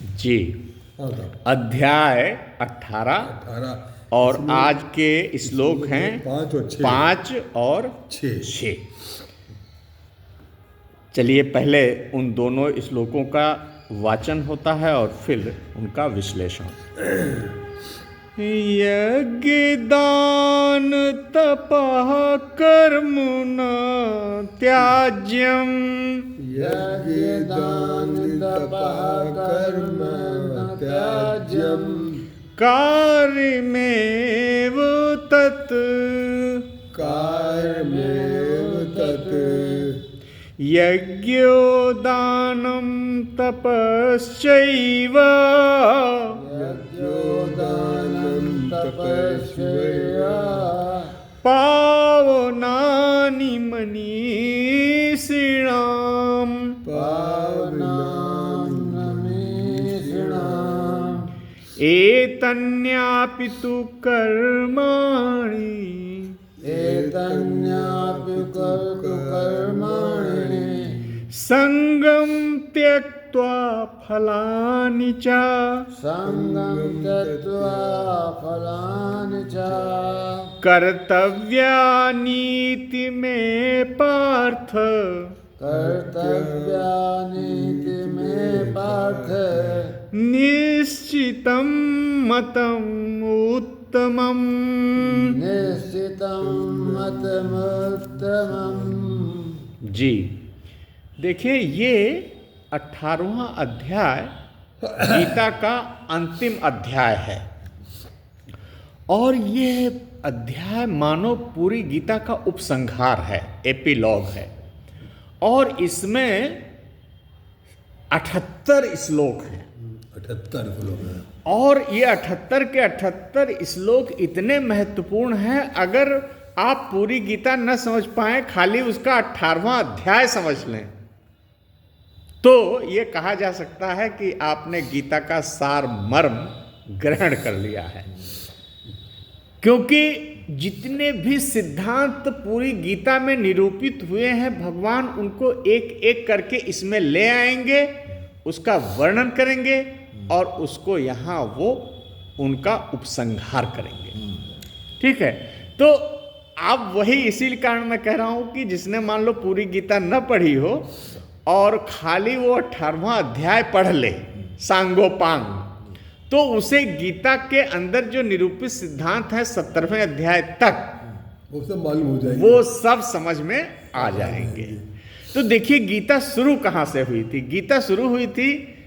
जी। अध्याय 18 और आज के श्लोक हैं 5 और 6। चलिए पहले उन दोनों श्लोकों का वाचन होता है और फिर उनका विश्लेषण। यज्ञ दान तपः कर्म न त्याज्यम, यज्ञ दान तपः कर्म न त्याज्यम, कार्यमेव तत्, कार्यमेव तत्, यज्ञो दानं तपश्चैव, यज्ञो दानं तपश्चैव, पावनानि मनीषिणाम्, पावनानि मनीषिणाम्, एतन्यापि तु कर्माणि, एतन्यापि कर्माणि, संगं त्यक्त्वा फलानि च, संगं त्यक्त्वा फलानि च, कर्तव्यानीति मे पार्थ, कर्तव्यानीति मे पार्थ, निश्चितं मतम् उत्तमम्। निश्चितं मतमुत्तमम्। जी देखिए, ये 18वां अध्याय गीता का अंतिम अध्याय है और ये अध्याय मानो पूरी गीता का उपसंहार है, एपिलॉग है। और इसमें 78 श्लोक हैं। 78 श्लोक हैं। और ये 78 के 78 श्लोक इतने महत्वपूर्ण हैं, अगर आप पूरी गीता न समझ पाए, खाली उसका 18वां अध्याय समझ लें, तो ये कहा जा सकता है कि आपने गीता का सार मर्म ग्रहण कर लिया है। क्योंकि जितने भी सिद्धांत पूरी गीता में निरूपित हुए हैं, भगवान उनको एक एक करके इसमें ले आएंगे, उसका वर्णन करेंगे और उसको यहाँ वो उनका उपसंहार करेंगे। ठीक है, तो आप वही इसी कारण मैं कह रहा हूं कि जिसने मान लो पूरी गीता न पढ़ी हो और खाली वो 18वां अध्याय पढ़ ले सांगोपांग, तो उसे गीता के अंदर जो निरूपित सिद्धांत है 17वें अध्याय तक वो सब मालूम हो जाएंगे, वो सब समझ में आ जाएंगे। तो देखिए गीता शुरू कहाँ से हुई थी। गीता शुरू हुई थी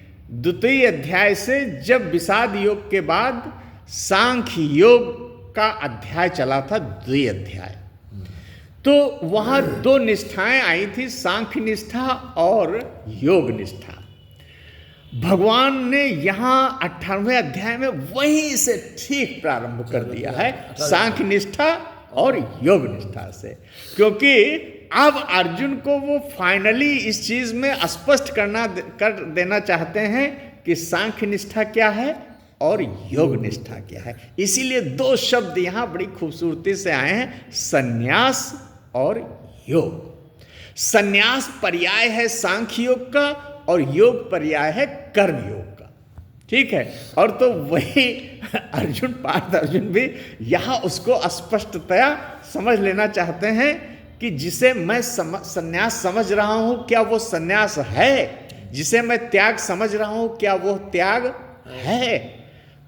2वें अध्याय से, जब विषाद योग के बाद सांख्य योग का अध्याय चला था, 2 अध्याय। तो वहाँ 2 निष्ठाएं आई थी, सांख्य निष्ठा और योग निष्ठा। भगवान ने यहाँ 18वें अध्याय में वहीं से ठीक प्रारंभ कर दिया है, सांख्य निष्ठा और योग निष्ठा से। क्योंकि अब अर्जुन को वो फाइनली इस चीज में स्पष्ट कर देना चाहते हैं कि सांख्य निष्ठा क्या है और योग निष्ठा क्या है। इसीलिए 2 शब्द यहाँ बड़ी खूबसूरती से आए हैं, संन्यास और योग। संन्यास पर्याय है सांख्य योग का और योग पर्याय है कर्म योग का। ठीक है, और तो वही पार्थ अर्जुन भी यहाँ उसको स्पष्टतया समझ लेना चाहते हैं कि जिसे मैं संन्यास समझ रहा हूं, क्या वो संन्यास है? जिसे मैं त्याग समझ रहा हूं, क्या वो त्याग है?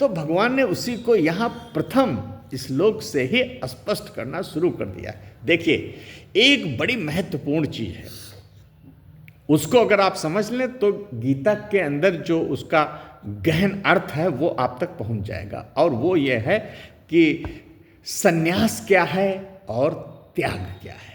तो भगवान ने उसी को यहाँ प्रथम श्लोक से ही स्पष्ट करना शुरू कर दिया है। देखिए, एक बड़ी महत्वपूर्ण चीज है, उसको अगर आप समझ लें तो गीता के अंदर जो उसका गहन अर्थ है वो आप तक पहुंच जाएगा। और वो ये है कि संन्यास क्या है और त्याग क्या है।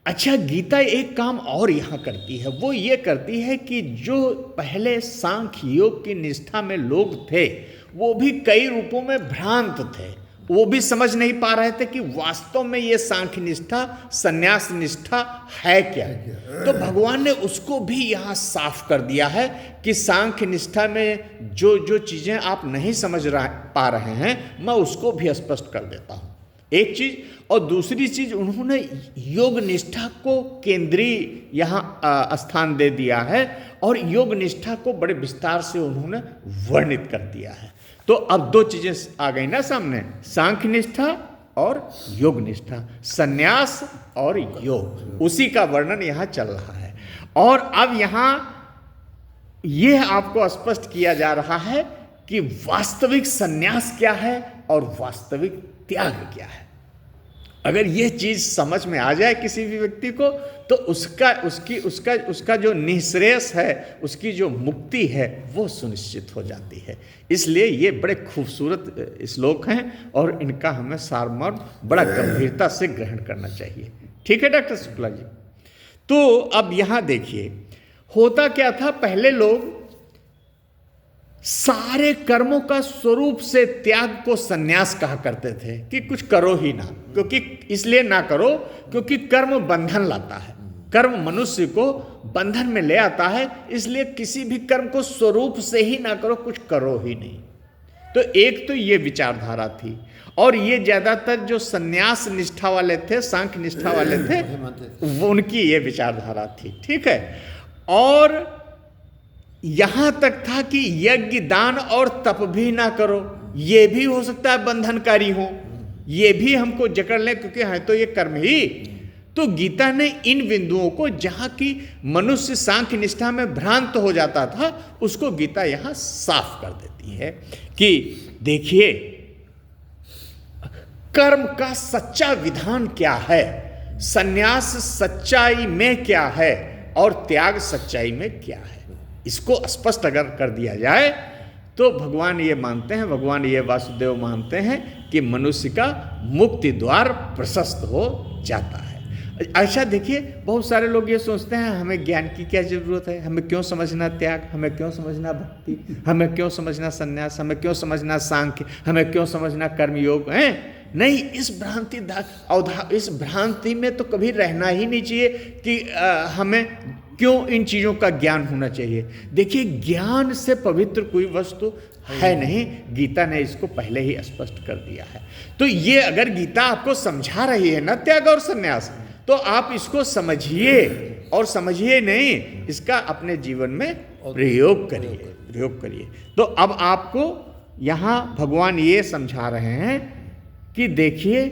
अच्छा, गीता एक काम और यहाँ करती है, वो ये करती है कि जो पहले सांख्य योग की निष्ठा में लोग थे, वो भी कई रूपों में भ्रांत थे। वो भी समझ नहीं पा रहे थे कि वास्तव में ये सांख्य निष्ठा, संन्यास निष्ठा है क्या। तो भगवान ने उसको भी यहाँ साफ कर दिया है कि सांख्य निष्ठा में जो जो चीज़ें आप नहीं समझ पा रहे हैं, मैं उसको भी स्पष्ट कर देता हूँ। एक चीज। और दूसरी चीज, उन्होंने योग निष्ठा को केंद्रीय यहाँ स्थान दे दिया है और योग निष्ठा को बड़े विस्तार से उन्होंने वर्णित कर दिया है। तो अब दो चीजें आ गई ना सामने, सांख्य निष्ठा और योग निष्ठा, संन्यास और योग, उसी का वर्णन यहाँ चल रहा है। और अब यहाँ यह आपको स्पष्ट किया जा रहा है कि वास्तविक संन्यास क्या है और वास्तविक त्याग क्या है। अगर यह चीज समझ में आ जाए किसी भी व्यक्ति को, तो उसका जो निःश्रेयस है, उसकी जो मुक्ति है, वो सुनिश्चित हो जाती है। इसलिए ये बड़े खूबसूरत श्लोक हैं और इनका हमें सारमर्म बड़ा गंभीरता से ग्रहण करना चाहिए। ठीक है डॉक्टर शुक्ला जी। तो अब यहां देखिए, होता क्या था, पहले लोग सारे कर्मों का स्वरूप से त्याग को संन्यास कहा करते थे कि कुछ करो ही ना, क्योंकि इसलिए ना करो क्योंकि कर्म बंधन लाता है, कर्म मनुष्य को बंधन में ले आता है, इसलिए किसी भी कर्म को स्वरूप से ही ना करो, कुछ करो ही नहीं। तो एक तो ये विचारधारा थी, और ये ज्यादातर जो संन्यास निष्ठा वाले थे, सांख्य निष्ठा वाले थे, वो उनकी ये विचारधारा थी। ठीक है। और यहां तक था कि यज्ञ दान और तप भी ना करो, ये भी हो सकता है बंधनकारी हो, ये भी हमको जकड़ ले, क्योंकि है तो ये कर्म ही। तो गीता ने इन बिंदुओं को, जहां की मनुष्य सांख्य निष्ठा में भ्रांत हो जाता था, उसको गीता यहां साफ कर देती है कि देखिए कर्म का सच्चा विधान क्या है, संन्यास सच्चाई में क्या है और त्याग सच्चाई में क्या है। इसको स्पष्ट अगर कर दिया जाए तो भगवान ये मानते हैं, भगवान ये वासुदेव मानते हैं कि मनुष्य का मुक्ति द्वार प्रशस्त हो जाता है। अच्छा देखिए, बहुत सारे लोग ये सोचते हैं हमें ज्ञान की क्या जरूरत है, हमें क्यों समझना त्याग, हमें क्यों समझना भक्ति, हमें क्यों समझना संन्यास, हमें क्यों समझना सांख्य, हमें क्यों समझना कर्मयोग है। नहीं, इस भ्रांति में तो कभी रहना ही नहीं चाहिए कि हमें क्यों इन चीज़ों का ज्ञान होना चाहिए। देखिए, ज्ञान से पवित्र कोई वस्तु है नहीं, गीता ने इसको पहले ही स्पष्ट कर दिया है। तो ये अगर गीता आपको समझा रही है ना त्याग और संन्यास, तो आप इसको समझिए, और समझिए नहीं, इसका अपने जीवन में प्रयोग करिए। तो अब आपको यहाँ भगवान ये समझा रहे हैं कि देखिए,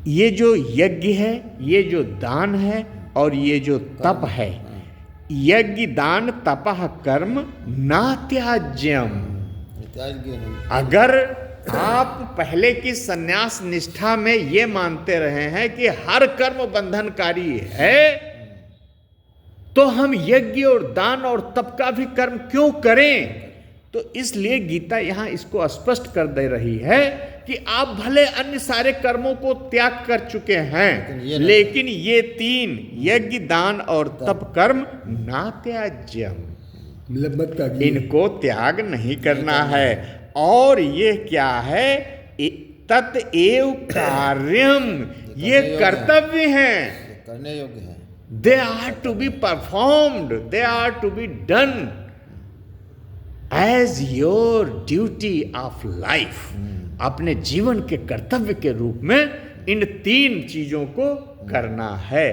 ये जो यज्ञ है, ये जो दान है और ये जो तप है, यज्ञ दान तपः कर्म न त्याज्यम। अगर आप पहले की संन्यास निष्ठा में ये मानते रहे हैं कि हर कर्म बंधनकारी है, तो हम यज्ञ और दान और तप का भी कर्म क्यों करें। तो इसलिए गीता यहां इसको स्पष्ट कर दे रही है कि आप भले अन्य सारे कर्मों को त्याग कर चुके हैं, लेकिन ये तीन यज्ञ दान और तप कर्म ना त्याज्यम, इनको त्याग नहीं करना है। और ये क्या है, तत् एव कार्यम, ये कर्तव्य हैं, करने योग्य है। They are to be performed, they are to be done as your duty of life. अपने जीवन के कर्तव्य के रूप में इन तीन चीजों को करना है,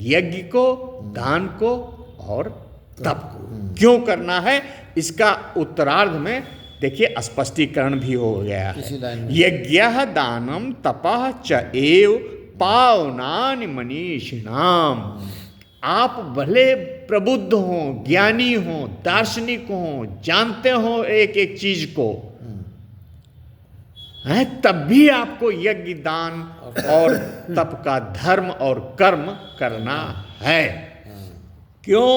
यज्ञ को, दान को और तप को। क्यों करना है, इसका उत्तरार्ध में देखिए स्पष्टीकरण भी हो गया है। यज्ञः दानम तपः च एव पावनानि मनीषिणाम। आप भले प्रबुद्ध हो, ज्ञानी हो, दार्शनिक हो, जानते हो एक एक चीज को, है, तब भी आपको यज्ञ दान और तप का धर्म और कर्म करना है। क्यों,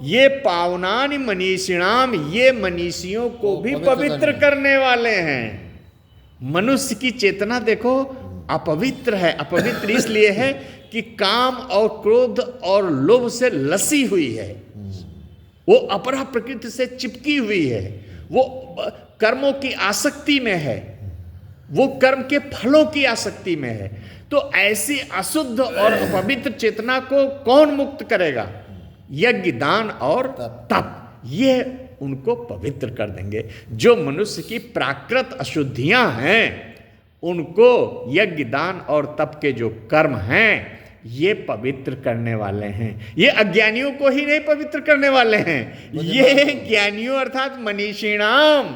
ये पावनानि मनीषिणाम, ये मनीषियों को भी पवित्र करने वाले हैं। मनुष्य की चेतना देखो अपवित्र है। अपवित्र इसलिए है कि काम और क्रोध और लोभ से लसी हुई है, वो अपरा प्रकृति से चिपकी हुई है, वो कर्मों की आसक्ति में है, वो कर्म के फलों की आसक्ति में है। तो ऐसी अशुद्ध और अपवित्र चेतना को कौन मुक्त करेगा? यज्ञ दान और तप, ये उनको पवित्र कर देंगे। जो मनुष्य की प्राकृत अशुद्धियां हैं उनको यज्ञ दान और तप के जो कर्म हैं ये पवित्र करने वाले हैं। ये अज्ञानियों को ही नहीं पवित्र करने वाले हैं, ये ज्ञानियों अर्थात मनीषिणाम,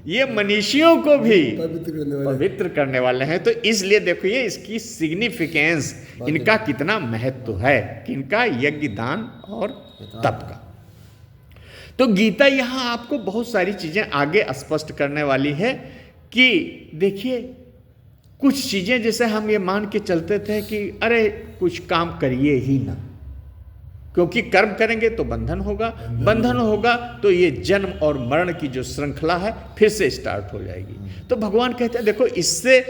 ये मनीषियों को भी पवित्र करने वाले हैं। तो इसलिए देखिए इसकी सिग्निफिकेंस, इनका कितना महत्व है, किनका, यज्ञ दान और तप का। तो गीता यहां आपको बहुत सारी चीजें आगे स्पष्ट करने वाली है कि देखिए कुछ चीजें जैसे हम ये मान के चलते थे कि अरे कुछ काम करिए ही ना, क्योंकि कर्म करेंगे तो बंधन होगा, बंधन होगा तो ये जन्म और मरण की जो श्रृंखला है फिर से स्टार्ट हो जाएगी। तो भगवान कहते हैं देखो इससे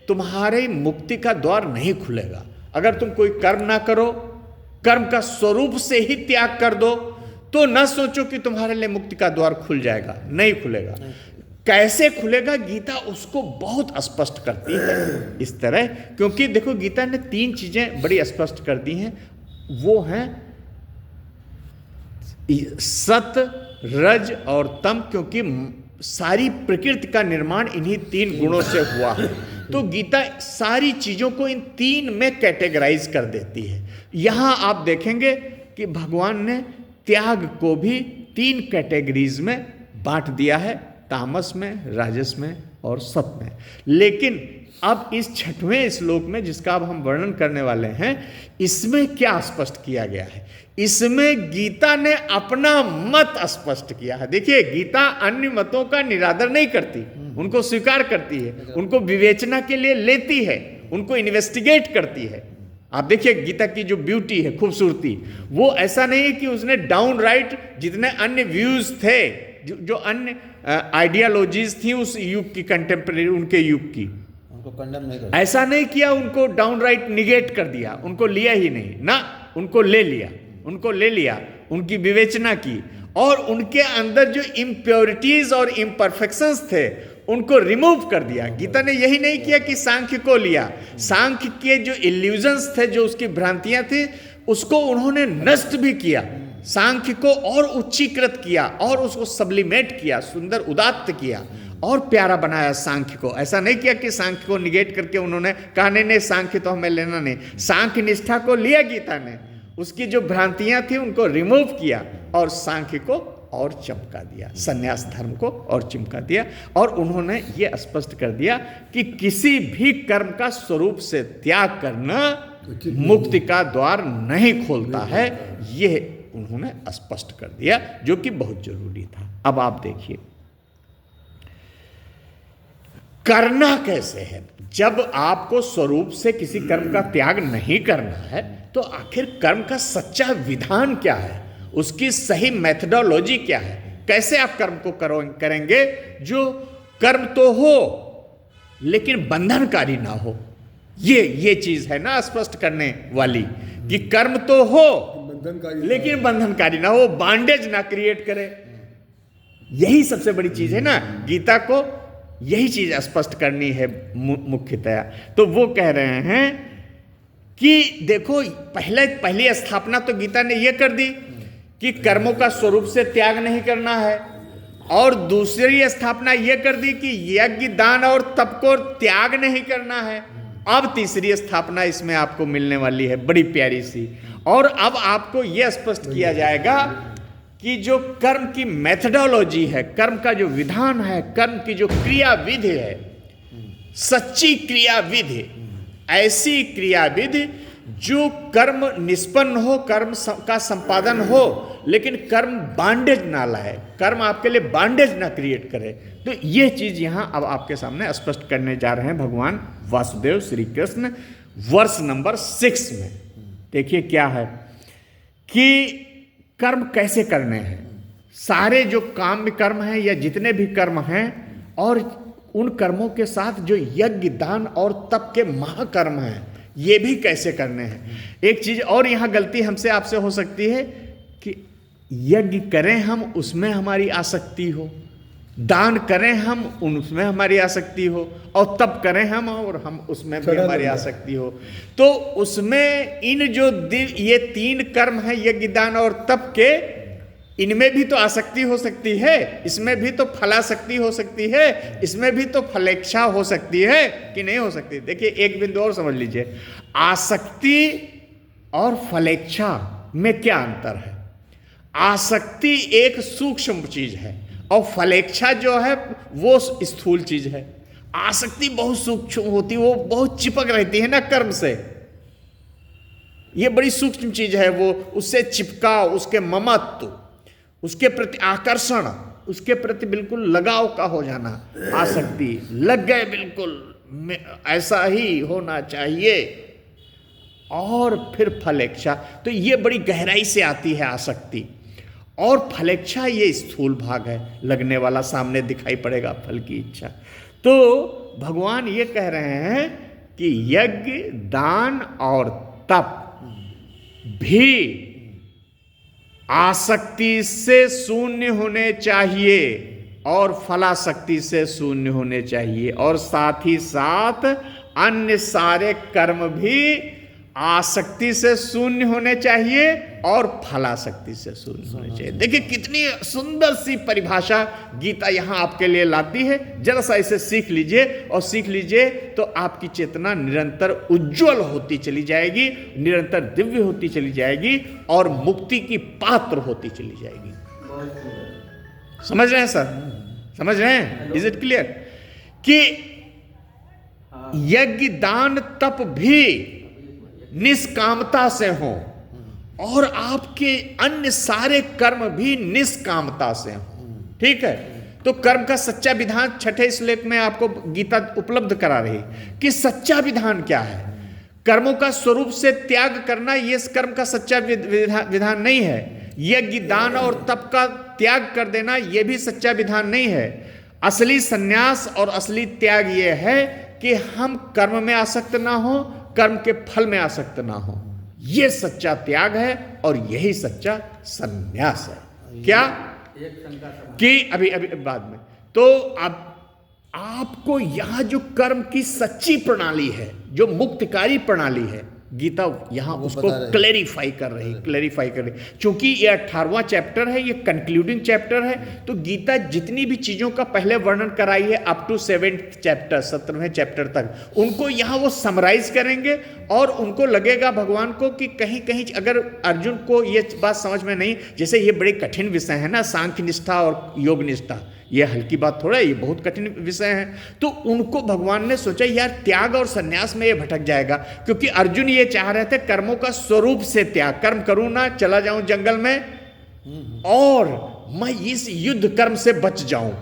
तुम्हारे मुक्ति का द्वार नहीं खुलेगा। अगर तुम कोई कर्म ना करो, कर्म का स्वरूप से ही त्याग कर दो, तो न सोचो कि तुम्हारे लिए मुक्ति का द्वार खुल जाएगा, नहीं खुलेगा। कैसे खुलेगा, गीता उसको बहुत स्पष्ट करती है इस तरह, क्योंकि देखो गीता ने 3 चीजें बड़ी स्पष्ट कर दी हैं, वो हैं सत, रज और तम, क्योंकि सारी प्रकृति का निर्माण इन्हीं 3 गुणों से हुआ है। तो गीता सारी चीजों को इन 3 में कैटेगराइज कर देती है। यहां आप देखेंगे कि भगवान ने त्याग को भी 3 कैटेगरीज में बांट दिया है, तामस में, राजस में और सत में। लेकिन अब इस 6वें श्लोक में जिसका अब हम वर्णन करने वाले हैं, इसमें क्या स्पष्ट किया गया है? इसमें गीता ने अपना मत स्पष्ट किया है। देखिए गीता अन्य मतों का निरादर नहीं करती, उनको स्वीकार करती है, उनको विवेचना के लिए लेती है, उनको इन्वेस्टिगेट करती है। आप देखिए गीता की जो ब्यूटी है, खूबसूरती, वो ऐसा नहीं है कि उसने डाउन राइट जितने अन्य व्यूज थे, जो अन्य आइडियालॉजीज थी उस युग की, कंटेम्परेरी उनके युग की, उनको कंडेम नहीं कर, ऐसा नहीं किया, उनको डाउन राइट निगेट कर दिया, उनको लिया ही नहीं ना, उनको ले लिया, उनको ले लिया, उनकी विवेचना की और उनके अंदर जो इम्प्योरिटीज और इम्परफेक्शंस थे उनको रिमूव कर दिया। गीता ने यही नहीं किया कि सांख्य को लिया, सांख्य के जो इल्यूजन्स थे, जो उसकी भ्रांतियां थी, उसको उन्होंने नष्ट भी किया, सांख्य को और उच्चीकृत किया और उसको सब्लिमेट किया, सुंदर उदात्त किया और प्यारा बनाया सांख्य को। ऐसा नहीं किया कि सांख्य को निगेट करके उन्होंने कहा नहीं सांख्य तो हमें लेना नहीं। सांख्य निष्ठा को लिया गीता ने, उसकी जो भ्रांतियां थी उनको रिमूव किया और सांख्य को और चमका दिया, संन्यास धर्म को और चिमका दिया। और उन्होंने ये स्पष्ट कर दिया कि किसी भी कर्म का स्वरूप से त्याग करना मुक्ति का द्वार नहीं खोलता है, यह उन्होंने स्पष्ट कर दिया, जो कि बहुत जरूरी था। अब आप देखिए करना कैसे है। जब आपको स्वरूप से किसी कर्म का त्याग नहीं करना है तो आखिर कर्म का सच्चा विधान क्या है, उसकी सही मेथडोलॉजी क्या है, कैसे आप कर्म को करेंगे जो कर्म तो हो लेकिन बंधनकारी ना हो। ये चीज है ना स्पष्ट करने वाली कि कर्म तो हो लेकिन बंधनकारी ना हो, बांडेज ना क्रिएट करे। यही सबसे बड़ी चीज है ना, गीता को यही चीज स्पष्ट करनी है मुख्यतया। तो वो कह रहे हैं कि देखो पहली स्थापना तो गीता ने ये कर दी कि कर्मों का स्वरूप से त्याग नहीं करना है, और दूसरी स्थापना ये कर दी कि यज्ञ दान और तप को त्याग नहीं करना है। अब तीसरी स्थापना इसमें आपको मिलने वाली है, बड़ी प्यारी सी। और अब आपको यह स्पष्ट किया जाएगा कि जो कर्म की मेथडोलॉजी है, कर्म का जो विधान है, कर्म की जो क्रिया विधि है, सच्ची क्रिया विधि, ऐसी क्रिया विधि जो कर्म निष्पन्न हो, कर्म का संपादन हो, लेकिन कर्म बांडेज ना लाए, कर्म आपके लिए बांडेज ना क्रिएट करे। तो यह चीज यहां अब आपके सामने स्पष्ट करने जा रहे हैं भगवान वासुदेव श्री कृष्ण वर्ष नंबर 6 में। देखिए क्या है कि कर्म कैसे करने हैं, सारे जो काम्य कर्म हैं या जितने भी कर्म हैं, और उन कर्मों के साथ जो यज्ञ दान और तप के महाकर्म हैं, ये भी कैसे करने हैं। एक चीज और यहां गलती हमसे आपसे हो सकती है कि यज्ञ करें हम, उसमें हमारी आसक्ति हो, दान करें हम, उसमें हमारी आसक्ति हो, और तप करें हम और हम उसमें भी हमारी आसक्ति हो। तो उसमें इन जो ये 3 कर्म हैं, यज्ञ दान और तप के, इनमें भी तो आसक्ति हो सकती है, इसमें भी तो फलासक्ति हो सकती है, इसमें भी तो फलेच्छा हो सकती है कि नहीं हो सकती। देखिए एक बिंदु और समझ लीजिए, आसक्ति और फलेच्छा में क्या अंतर है। आसक्ति एक सूक्ष्म चीज है और फलेच्छा जो है वो स्थूल चीज है। आसक्ति बहुत सूक्ष्म होती है, वो बहुत चिपक रहती है ना कर्म से, ये बड़ी सूक्ष्म चीज है। वो उससे चिपकाव, उसके ममत्व, उसके प्रति आकर्षण, उसके प्रति बिल्कुल लगाव का हो जाना, आसक्ति लग गए बिल्कुल ऐसा ही होना चाहिए। और फिर फलेच्छा, तो ये बड़ी गहराई से आती है आसक्ति, और फलेच्छा ये स्थूल भाग है, लगने वाला, सामने दिखाई पड़ेगा फल की इच्छा। तो भगवान ये कह रहे हैं कि यज्ञ, दान और तप भी आसक्ति से शून्य होने चाहिए और फलासक्ति से शून्य होने चाहिए, और साथ ही साथ अन्य सारे कर्म भी आसक्ति से शून्य होने चाहिए और फलासक्ति से शून्य होने चाहिए। देखिए कितनी सुंदर सी परिभाषा गीता यहां आपके लिए लाती है। जरा सा इसे सीख लीजिए, और सीख लीजिए तो आपकी चेतना निरंतर उज्जवल होती चली जाएगी, निरंतर दिव्य होती चली जाएगी और मुक्ति की पात्र होती चली जाएगी। समझ रहे हैं सर? समझ रहे हैं? इज इट क्लियर कि यज्ञ, दान, तप भी निष्कामता से हो और आपके अन्य सारे कर्म भी निष्कामता से हो। ठीक है, तो कर्म का सच्चा विधान छठे श्लोक में आपको गीता उपलब्ध करा रही कि सच्चा विधान क्या है। कर्मों का स्वरूप से त्याग करना ये कर्म का सच्चा विधान नहीं है। यज्ञ, दान और तप का त्याग कर देना यह भी सच्चा विधान नहीं है। असली सन्यास और असली त्याग यह है कि हम कर्म में आसक्त ना हो, कर्म के फल में आसक्त ना हो। यह सच्चा त्याग है और यही सच्चा सन्यास है। क्या कि अभी बाद में तो अब आपको यहां जो कर्म की सच्ची प्रणाली है, जो मुक्तिकारी प्रणाली है, गीता यहां उसको क्लेरिफाई कर रही, क्योंकि ये 18वां चैप्टर है, ये कंक्लूडिंग चैप्टर है। तो गीता जितनी भी चीजों का पहले वर्णन कराई है अप टू 7th चैप्टर, 17वें चैप्टर तक, उनको यहां वो समराइज करेंगे। और उनको लगेगा भगवान को कि कहीं कहीं अगर अर्जुन को ये बात समझ में नहीं, जैसे ये बड़े कठिन विषय है ना, सांख्य निष्ठा और योग निष्ठा, ये हल्की बात थोड़ा है, ये बहुत कठिन विषय है। तो उनको भगवान ने सोचा यार त्याग और सन्यास में ये भटक जाएगा, क्योंकि अर्जुन ये चाह रहे थे कर्मों का स्वरूप से त्याग, कर्म करूं ना, चला जाऊं जंगल में और मैं इस युद्ध कर्म से बच जाऊं।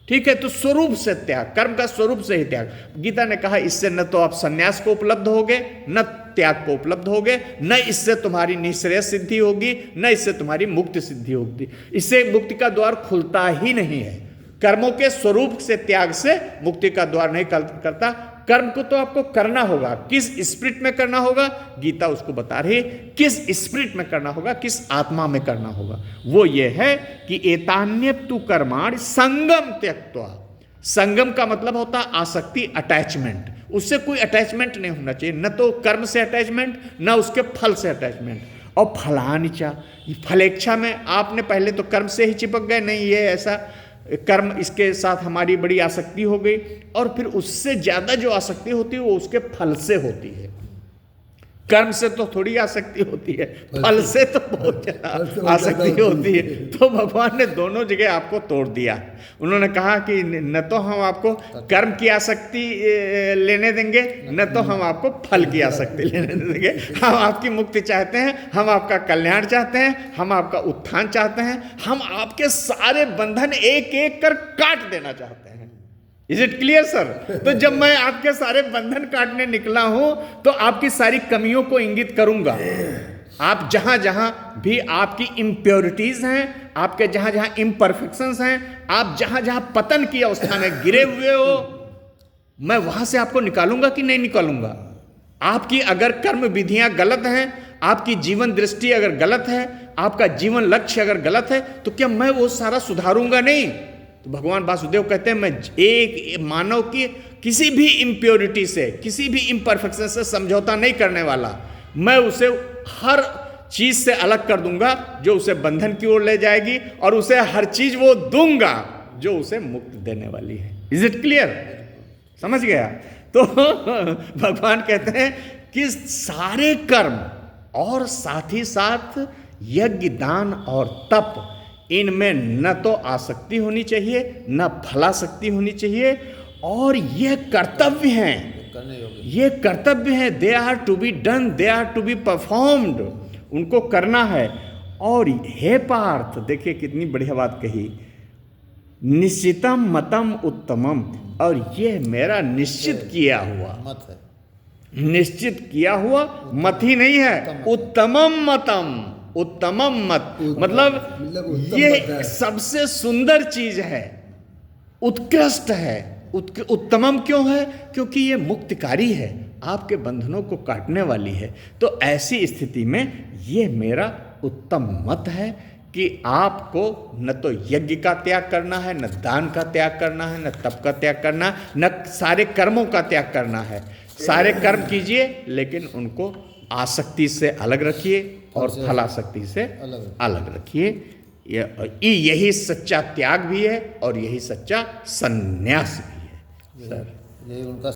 ठीक है, तो स्वरूप से त्याग, कर्म का स्वरूप से ही त्याग। गीता ने कहा इससे न तो आप सन्यास को उपलब्ध होगे, न त्याग को उपलब्ध होगे, न इससे तुम्हारी निःश्रेयस सिद्धि होगी, न इससे तुम्हारी मुक्ति सिद्धि होगी। इससे मुक्ति का द्वार खुलता ही नहीं है। कर्मों के स्वरूप से त्याग से मुक्ति का द्वार नहीं करता। कर्म को तो आपको करना होगा, किस स्पिरिट में करना होगा, गीता उसको बता रही, किस स्पिरिट में करना होगा, किस आत्मा में करना होगा। वो ये है कि एतान्यप्तु कर्माणि संगम त्यक्त्वा। संगम का मतलब होता आसक्ति, अटैचमेंट। उससे कोई अटैचमेंट नहीं होना चाहिए, न तो कर्म से अटैचमेंट, न उसके फल से अटैचमेंट। और फलानिचा, फलेच्छा में आपने पहले तो कर्म से ही चिपक गए, नहीं ये ऐसा कर्म, इसके साथ हमारी बड़ी आसक्ति हो गई, और फिर उससे ज्यादा जो आसक्ति होती है वो उसके फल से होती है। कर्म से तो थोड़ी आसक्ति होती है, फल से तो बहुत ज्यादा आसक्ति होती है। तो भगवान ने दोनों जगह आपको तोड़ दिया। उन्होंने कहा कि न तो हम आपको कर्म की आसक्ति लेने देंगे, न तो हम आपको फल की आसक्ति लेने देंगे। हम आपकी मुक्ति चाहते हैं, हम आपका कल्याण चाहते हैं, हम आपका उत्थान चाहते हैं, हम आपके सारे बंधन एक एक कर काट देना चाहते हैं। Is it clear sir? तो जब मैं आपके सारे बंधन काटने निकला हूं तो आपकी सारी कमियों को इंगित करूंगा। आप जहां जहां भी आपकी इम्प्योरिटीज हैं, आपके जहां जहां इम्परफेक्शंस हैं, आप जहां जहां पतन की अवस्था में गिरे हुए हो, मैं वहां से आपको निकालूंगा कि नहीं निकालूंगा। आपकी अगर कर्म विधियां गलत हैं, आपकी जीवन दृष्टि अगर गलत है, आपका जीवन लक्ष्य अगर गलत है, तो क्या मैं वो सारा सुधारूंगा नहीं? तो भगवान वासुदेव कहते हैं मैं एक मानव की किसी भी इम्प्योरिटी से, किसी भी इम्परफेक्शन से समझौता नहीं करने वाला। मैं उसे हर चीज से अलग कर दूंगा जो उसे बंधन की ओर ले जाएगी, और उसे हर चीज वो दूंगा जो उसे मुक्ति देने वाली है। Is it clear? समझ गया? तो भगवान कहते हैं कि सारे कर्म और साथ ही साथ यज्ञ, दान और तप, इनमें न तो आसक्ति होनी चाहिए, न फलासक्ति होनी चाहिए, और ये कर्तव्य हैं, करने योग्य, ये कर्तव्य हैं। They are to be done, they are to be performed, उनको करना है। और हे पार्थ, देखिए कितनी बढ़िया बात कही, निश्चितम मतम उत्तमम, और ये मेरा निश्चित किया हुआ मत है, निश्चित किया हुआ मत ही नहीं है, उत्तमम मतम, उत्तमम मत, मतलब उत्तम ये मत है। सबसे सुंदर चीज है, उत्कृष्ट है। उत्तमम क्यों है? क्योंकि ये मुक्तिकारी है, आपके बंधनों को काटने वाली है। तो ऐसी स्थिति में ये मेरा उत्तम मत है कि आपको न तो यज्ञ का त्याग करना है, न दान का त्याग करना है, न तप का त्याग करना है, न सारे कर्मों का त्याग करना है। सारे कर्म कीजिए, लेकिन उनको आसक्ति से अलग रखिए और फलासक्ति से अलग रखिए। यही सच्चा त्याग भी है और यही सच्चा संन्यास भी है। सर, यही उनका